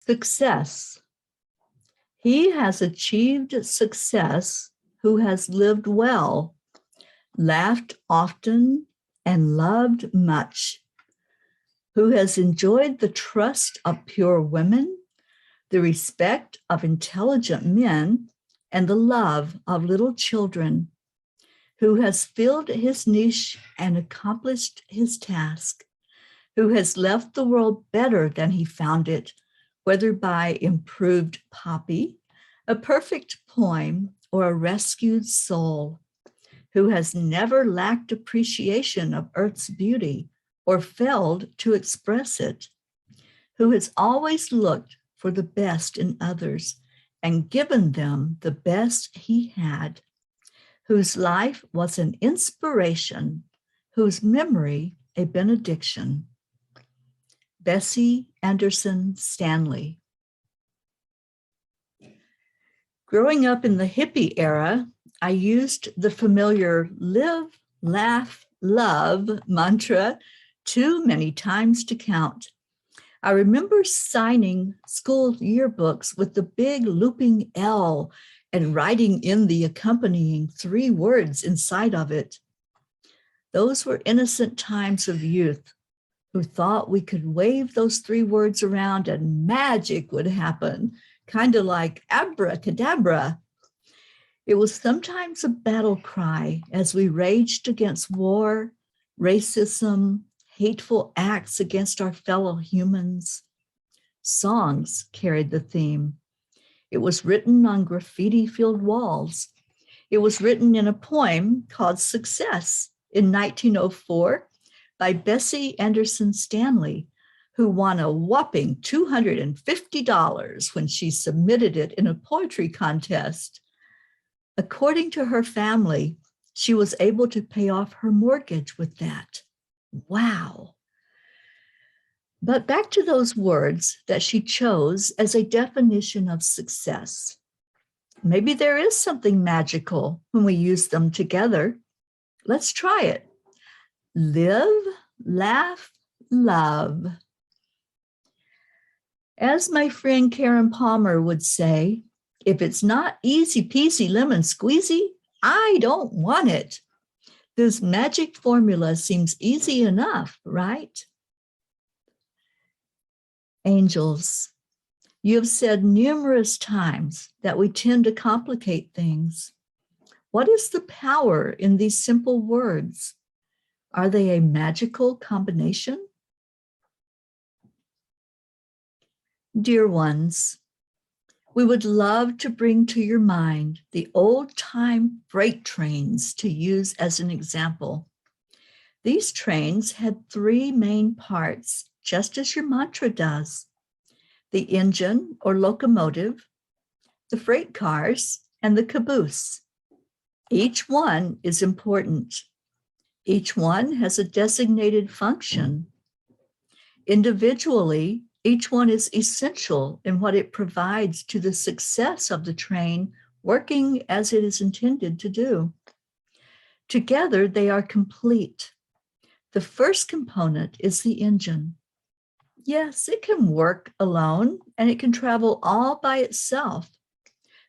Success. He has achieved success who has lived well, laughed often, and loved much, who has enjoyed the trust of pure women, the respect of intelligent men, and the love of little children, who has filled his niche and accomplished his task, who has left the world better than he found it, whether by improved poppy, a perfect poem, or a rescued soul, who has never lacked appreciation of earth's beauty or failed to express it, who has always looked for the best in others and given them the best he had, whose life was an inspiration, whose memory a benediction. Bessie Anderson Stanley. Growing up in the hippie era, I used the familiar live, laugh, love mantra too many times to count. I remember signing school yearbooks with the big looping L and writing in the accompanying 3 words inside of it. Those were innocent times of youth, who thought we could wave those 3 words around and magic would happen, kind of like abracadabra. It was sometimes a battle cry as we raged against war, racism, hateful acts against our fellow humans. Songs carried the theme. It was written on graffiti-filled walls. It was written in a poem called Success in 1904 by Bessie Anderson Stanley, who won a whopping $250 when she submitted it in a poetry contest. According to her family, she was able to pay off her mortgage with that. Wow. But back to those words that she chose as a definition of success. Maybe there is something magical when we use them together. Let's try it. Live, laugh, love. As my friend Karen Palmer would say, if it's not easy peasy lemon squeezy, I don't want it. This magic formula seems easy enough, right? Angels, you have said numerous times that we tend to complicate things. What is the power in these simple words? Are they a magical combination? Dear ones, we would love to bring to your mind the old-time freight trains to use as an example. These trains had 3 main parts, just as your mantra does: the engine or locomotive, the freight cars, and the caboose. Each one is important. Each one has a designated function. Individually, each one is essential in what it provides to the success of the train working as it is intended to do. Together, they are complete. The first component is the engine. Yes, it can work alone and it can travel all by itself,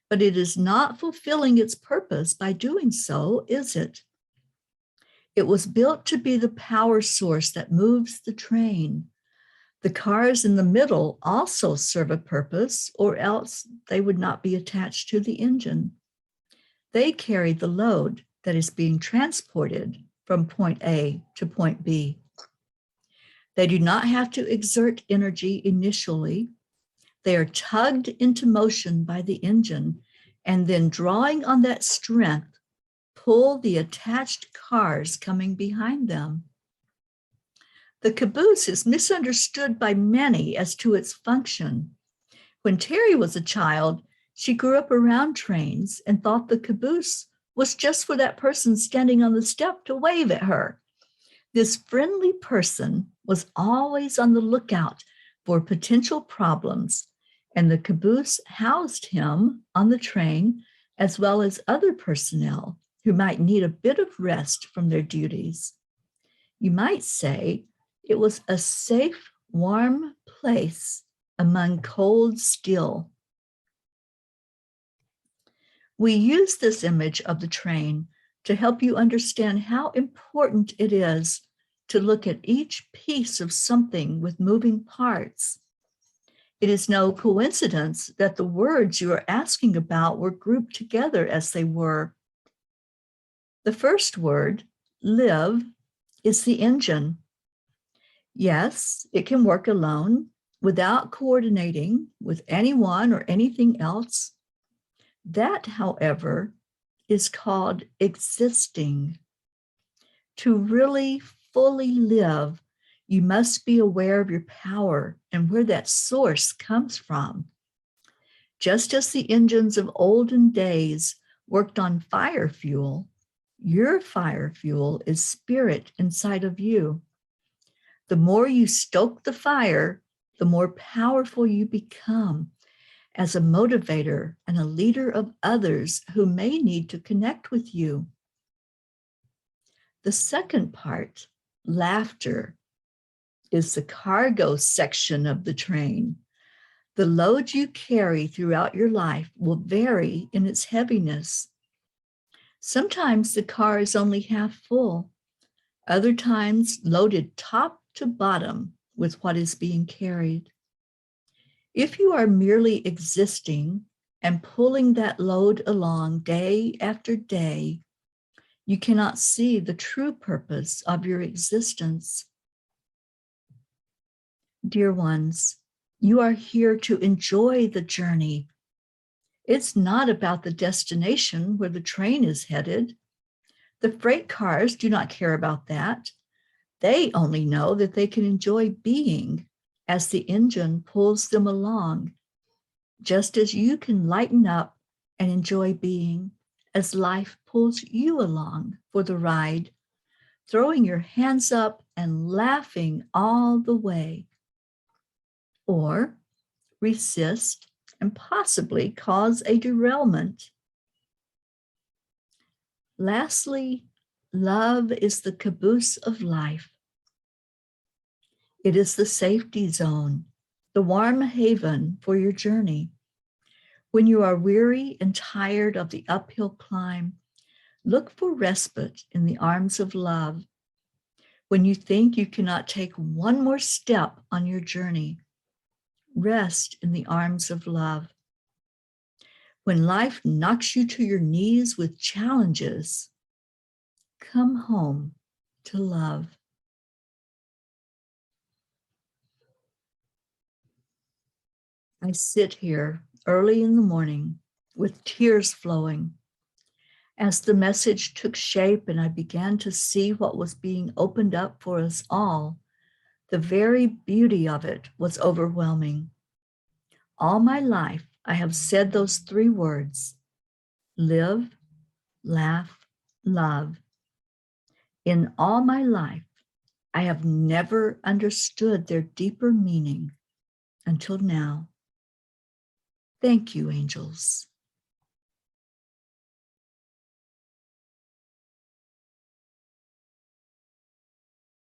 but it is not fulfilling its purpose by doing so, is it? It was built to be the power source that moves the train. The cars in the middle also serve a purpose, or else they would not be attached to the engine. They carry the load that is being transported from point A to point B. They do not have to exert energy initially. They are tugged into motion by the engine, and then drawing on that strength, pull the attached cars coming behind them. The caboose is misunderstood by many as to its function. When Teri was a child, she grew up around trains and thought the caboose was just for that person standing on the step to wave at her. This friendly person was always on the lookout for potential problems, and the caboose housed him on the train, as well as other personnel who might need a bit of rest from their duties. You might say it was a safe, warm place among cold steel. We use this image of the train to help you understand how important it is to look at each piece of something with moving parts. It is no coincidence that the words you are asking about were grouped together as they were. The first word, live, is the engine. Yes, it can work alone without coordinating with anyone or anything else. That, however, is called existing. To really fully live, you must be aware of your power and where that source comes from. Just as the engines of olden days worked on fire fuel, your fire fuel is spirit inside of you. The more you stoke the fire, the more powerful you become as a motivator and a leader of others who may need to connect with you. The second part, laughter, is the cargo section of the train. The load you carry throughout your life will vary in its heaviness. Sometimes the car is only half full, other times loaded top to bottom with what is being carried. If you are merely existing and pulling that load along day after day, you cannot see the true purpose of your existence. Dear ones, you are here to enjoy the journey. It's not about the destination where the train is headed. The freight cars do not care about that. They only know that they can enjoy being as the engine pulls them along, just as you can lighten up and enjoy being as life pulls you along for the ride, throwing your hands up and laughing all the way. Or resist and possibly cause a derailment. Lastly, love is the caboose of life. It is the safety zone, the warm haven for your journey. When you are weary and tired of the uphill climb, look for respite in the arms of love. When you think you cannot take one more step on your journey, rest in the arms of love. When life knocks you to your knees with challenges, come home to love. I sit here early in the morning with tears flowing. As the message took shape and I began to see what was being opened up for us all, the very beauty of it was overwhelming. All my life, I have said those three words: live, laugh, love. In all my life, I have never understood their deeper meaning until now. Thank you, angels.